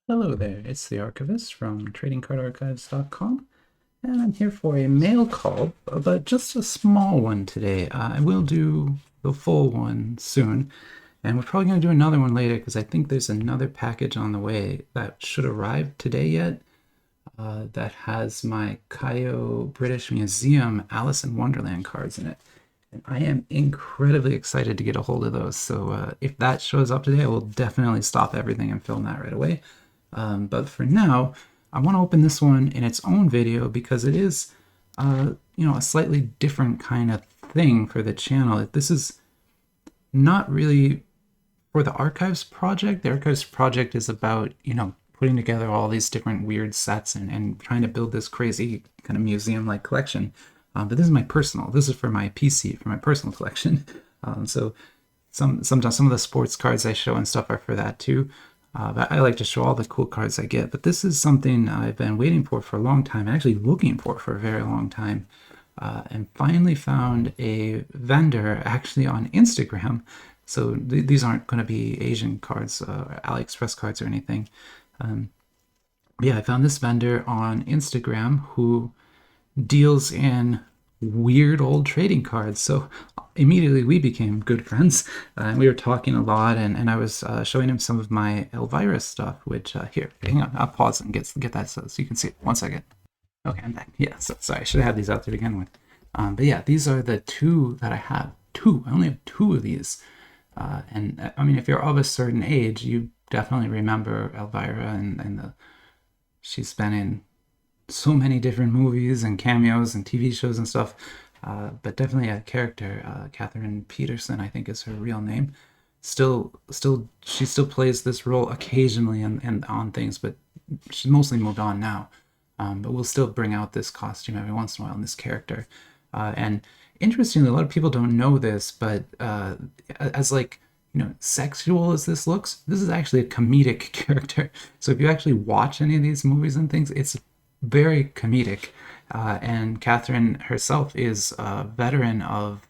Hello there, it's the Archivist from TradingCardArchives.com, and I'm here for a mail call, but just a small one today. I will do the full one soon, and we're probably going to do another one later because I think there's another package on the way that should arrive today yet that has my Cayo British Museum Alice in Wonderland cards in it. And I am incredibly excited to get a hold of those. So if that shows up today, I will definitely stop everything and film that right away. But for now, I want to open this one in its own video because it is, a slightly different kind of thing for the channel. This is not really for the Archives project. The Archives project is about, putting together all these different weird sets and trying to build this crazy kind of museum-like collection. But this is my personal. This is for my PC, for my personal collection. So sometimes some of the sports cards I show and stuff are for that too. But I like to show all the cool cards I get. But this is something I've been waiting for a long time, actually looking for a very long time, and finally found a vendor actually on Instagram. So these aren't going to be Asian cards, AliExpress cards or anything. Yeah, I found this vendor on Instagram who deals in weird old trading cards. So immediately we became good friends, and we were talking a lot, and I was showing him some of my Elvira stuff, which here, hang on, I'll pause and get that so you can see it. 1 second. Okay, I'm back. Yeah, so sorry, I should have had these out to begin with. But yeah, these are the two that I have. Two. I only have two of these. And I mean, if you're of a certain age, you definitely remember Elvira, and she's been in so many different movies and cameos and TV shows and stuff. But definitely a character, Cassandra Peterson, I think is her real name. She still plays this role occasionally and on things, but she's mostly moved on now. But we'll still bring out this costume every once in a while in this character. And interestingly, a lot of people don't know this, but as like, sexual as this looks, this is actually a comedic character. So if you actually watch any of these movies and things, it's very comedic. And Catherine herself is a veteran of,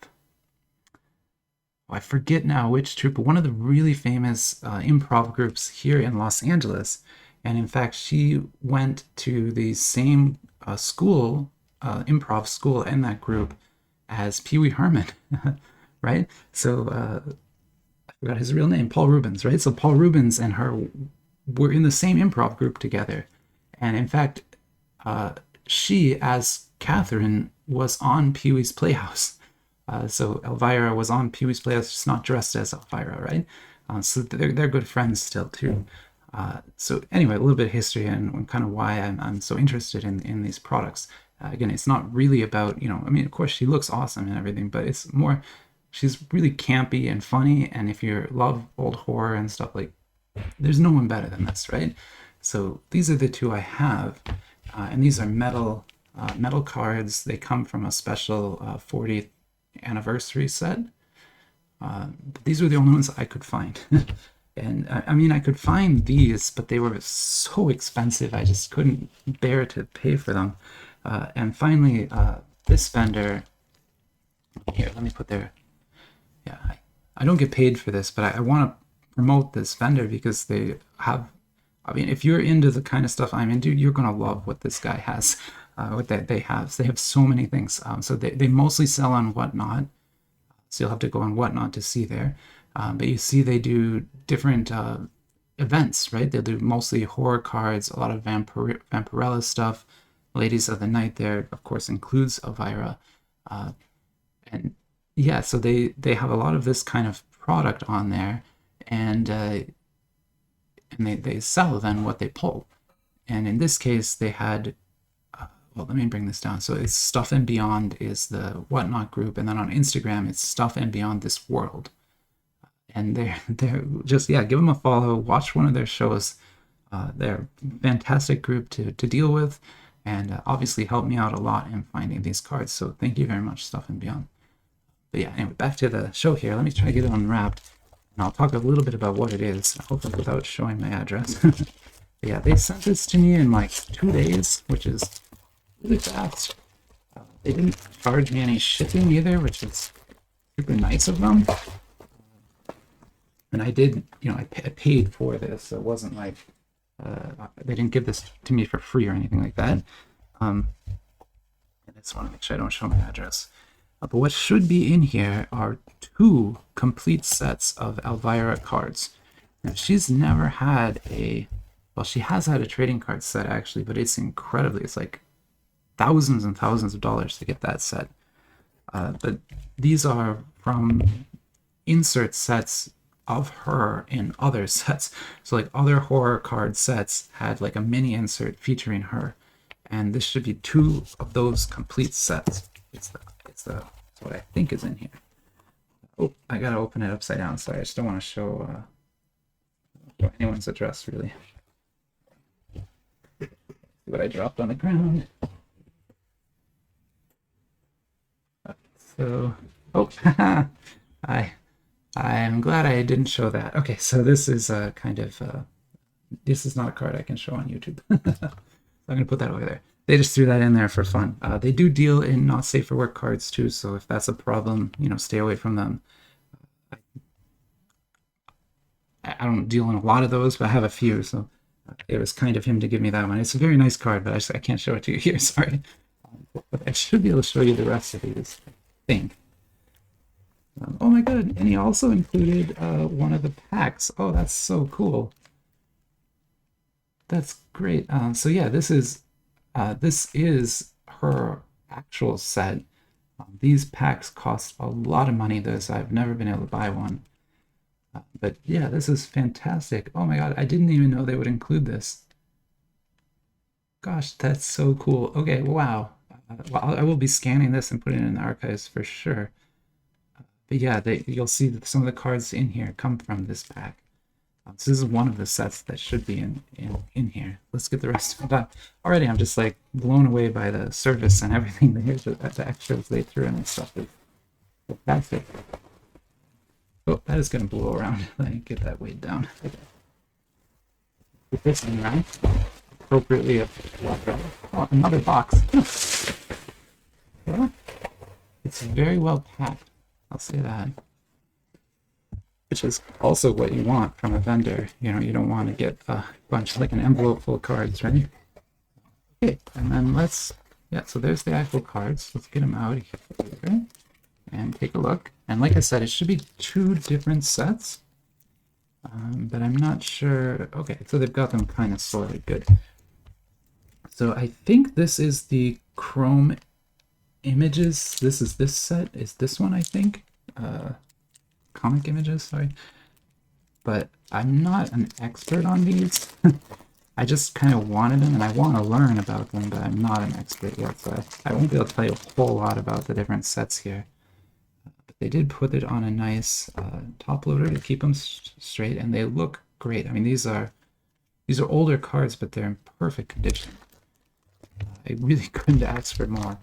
I forget now which troupe, but one of the really famous improv groups here in Los Angeles. And in fact, she went to the same school, improv school in that group as Pee Wee Herman, right? So I forgot his real name, Paul Rubens, right? So Paul Rubens and her were in the same improv group together. And in fact, she, as Catherine, was on Pee Wee's Playhouse. So Elvira was on Pee Wee's Playhouse, just not dressed as Elvira, right? So they're good friends still too. So anyway, a little bit of history and kind of why I'm so interested in these products. Again, it's not really about, I mean, of course she looks awesome and everything, but it's more, she's really campy and funny. And if you love old horror and stuff, like, there's no one better than this, right? So these are the two I have. And these are metal cards. They come from a special 40th anniversary set. These were the only ones I could find. And I mean, I could find these, but they were so expensive, I just couldn't bear to pay for them. And finally, this vendor, here, let me put their, yeah, I don't get paid for this, but I want to promote this vendor because they have, I mean, if you're into the kind of stuff I'm into, you're going to love what this guy has, what they have. So they have so many things. So they mostly sell on Whatnot. So you'll have to go on Whatnot to see there. But you see they do different events, right? They'll do mostly horror cards, a lot of Vampirella stuff. Ladies of the Night there, of course, includes Elvira. And yeah, so they have a lot of this kind of product on there. And they sell then what they pull. And in this case, they had, well, let me bring this down. So it's Stuff and Beyond is the Whatnot group. And then on Instagram, it's Stuff and Beyond This World. And they're just, yeah, give them a follow, watch one of their shows. They're a fantastic group to deal with, and obviously helped me out a lot in finding these cards. So thank you very much, Stuff and Beyond. But yeah, anyway, back to the show here. Let me try to get it unwrapped, and I'll talk a little bit about what it is, hopefully without showing my address. But yeah, they sent this to me in like 2 days, which is really fast. They didn't charge me any shipping either, which is super nice of them. And I did, I paid for this. So it wasn't like They didn't give this to me for free or anything like that. And I just want to make sure I don't show my address. But what should be in here are 2 complete sets of Elvira cards. Now, she's never had a, well, she has had a trading card set actually, but it's like thousands and thousands of dollars to get that set. But these are from insert sets of her in other sets. So like other horror card sets had like a mini insert featuring her, and this should be 2 of those complete sets. It's what I think is in here. Oh, I gotta open it upside down. Sorry, I just don't want to show anyone's address really. See what I dropped on the ground. So, oh, I am glad I didn't show that. Okay, so this is a kind of this is not a card I can show on YouTube. So I'm gonna put that over there. They just threw that in there for fun. They do deal in not safe for work cards too, so if that's a problem, stay away from them. I don't deal in a lot of those, but I have a few, so it was kind of him to give me that one. It's a very nice card, but I can't show it to you here, sorry. But I should be able to show you the rest of these, I think. Oh my god, and he also included one of the packs. Oh, that's so cool. That's great. So yeah, this is her actual set. These packs cost a lot of money. I've never been able to buy one. But yeah, this is fantastic. Oh my god, I didn't even know they would include this. Gosh, that's so cool. Okay, wow. Well, I will be scanning this and putting it in the archives for sure. But yeah, you'll see that some of the cards in here come from this pack. So this is one of the sets that should be in here. Let's get the rest of it. Already I'm just like blown away by the service and everything. Here's the extras they threw in and stuff. That's it. Oh, that is going to blow around. Let me get that weighed down. Put this in right. Appropriately. Oh, another box. Yeah. It's very well packed. I'll say that. Which is also what you want from a vendor. You don't want to get a bunch, like an envelope full of cards, right? Okay, and then so there's the actual cards. Let's get them out here and take a look. And like I said, it should be 2 different sets, but I'm not sure. Okay, so they've got them kind of sorted. Good. So I think this is the Chrome Images. This set is this one, I think. Comic Images, sorry. But I'm not an expert on these. I just kind of wanted them, and I want to learn about them, but I'm not an expert yet, so I won't be able to tell you a whole lot about the different sets here. But they did put it on a nice top loader to keep them straight, and they look great. I mean, these are older cards, but they're in perfect condition. I really couldn't ask for more.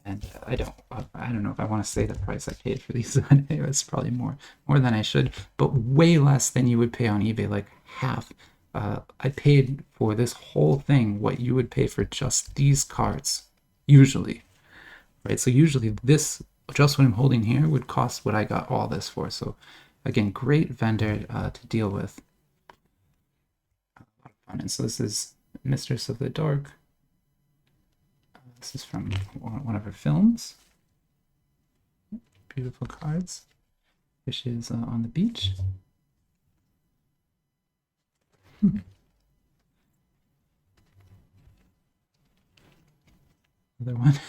And I don't know if I want to say the price I paid for these. It's probably more than I should, but way less than you would pay on eBay, like half. I paid for this whole thing what you would pay for just these cards, usually, right? So usually this, just what I'm holding here, would cost what I got all this for. So again, great vendor to deal with. A lot of fun. And so this is Mistress of the Dark. This is from one of her films. Beautiful cards. Fishes on the beach. Another one.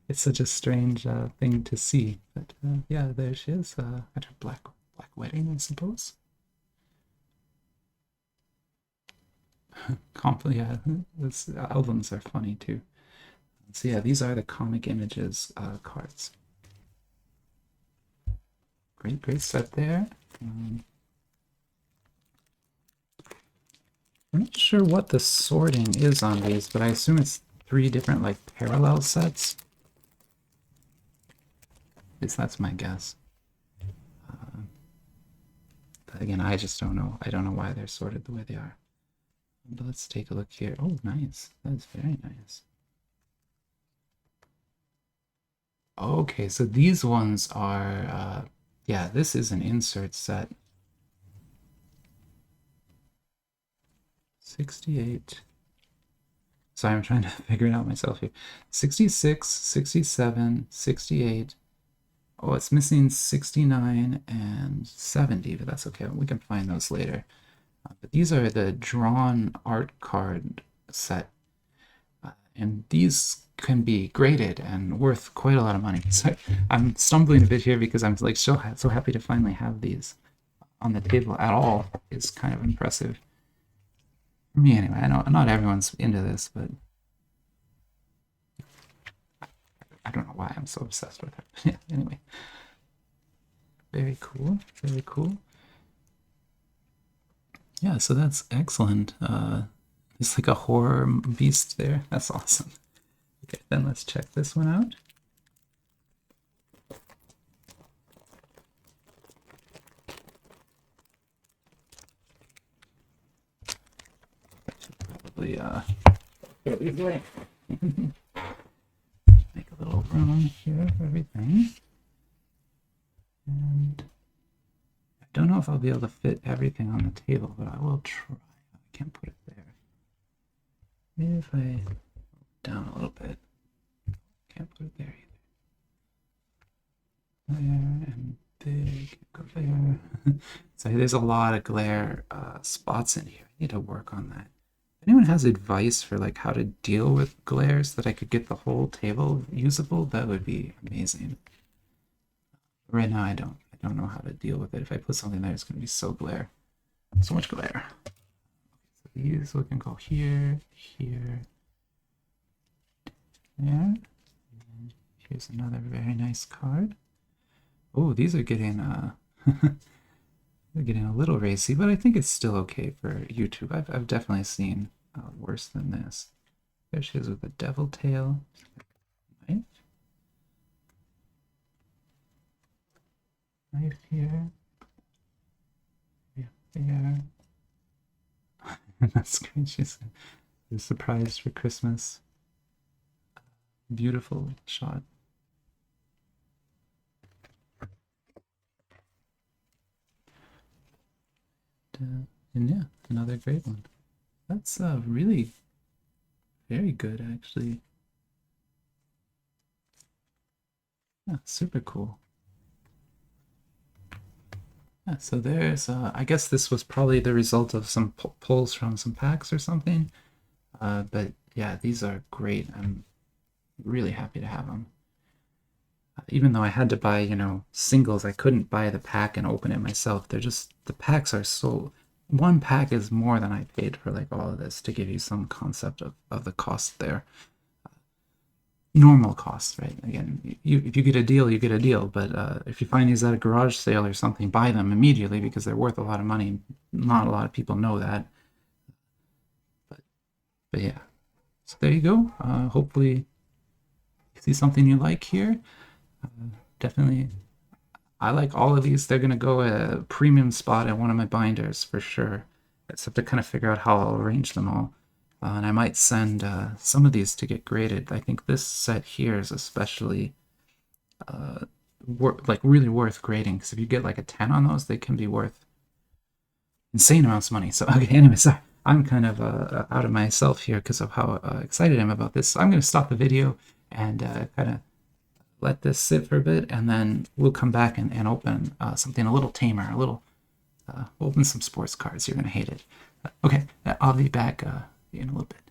It's such a strange thing to see. But yeah, there she is. At her black wedding, I suppose. Yeah, those albums are funny too. So yeah, these are the Comic Images cards. Great set there. I'm not sure what the sorting is on these, but I assume it's 3 different like parallel sets. At least that's my guess. But again, I just don't know. I don't know why they're sorted the way they are. But let's take a look here. Oh, nice. That's very nice. Okay, so these ones are, yeah, this is an insert set. 68. Sorry, I'm trying to figure it out myself here. 66, 67, 68. Oh, it's missing 69 and 70, but that's okay. We can find those later. But these are the drawn art card set. And these can be graded and worth quite a lot of money. So I'm stumbling a bit here because I'm like so happy to finally have these on the table at all. Is kind of impressive. For me anyway. I know not everyone's into this, but I don't know why I'm so obsessed with it. Yeah, anyway. Very cool. Very cool. Yeah, so that's excellent. It's like a horror beast there. That's awesome. Okay, then let's check this one out. Probably make a little room here for everything. And I don't know if I'll be able to fit everything on the table, but I will try. I can't put it there. Maybe if I down a little bit. Can't put it there either. There and big, go there. So there's a lot of glare spots in here. I need to work on that. If anyone has advice for like how to deal with glare so that I could get the whole table usable, that would be amazing. Right now I don't know how to deal with it. If I put something there, it's going to be so much glare. So these we can go here, here, there. And here's another very nice card. Oh, these are getting they're getting a little racy, but I think it's still okay for YouTube. I've definitely seen worse than this. There she is with the devil tail. Knife. Knife here. Yeah, there. That's great. She's surprised for Christmas. Beautiful shot. And yeah, another great one. That's really very good, actually. Yeah, super cool. Yeah, so there's, I guess this was probably the result of some pulls from some packs or something. But yeah, these are great. I'm really happy to have them. Even though I had to buy, singles, I couldn't buy the pack and open it myself. They're just, the packs are so, one pack is more than I paid for like all of this, to give you some concept of the cost there. Normal cost, right? Again, if you get a deal, you get a deal. But if you find these at a garage sale or something, buy them immediately because they're worth a lot of money. Not a lot of people know that. But yeah, so there you go. Hopefully you see something you like here. Definitely, I like all of these. They're going to go a premium spot at one of my binders for sure. I just have to kind of figure out how I'll arrange them all. And I might send some of these to get graded. I think this set here is especially really worth grading, because if you get like a 10 on those, they can be worth insane amounts of money. So okay, anyway, sorry, I'm kind of out of myself here because of how excited I am about this. So I'm going to stop the video and kind of let this sit for a bit, and then we'll come back and open something a little tamer, we'll open some sports cards. You're going to hate it. Okay, I'll be back in a little bit.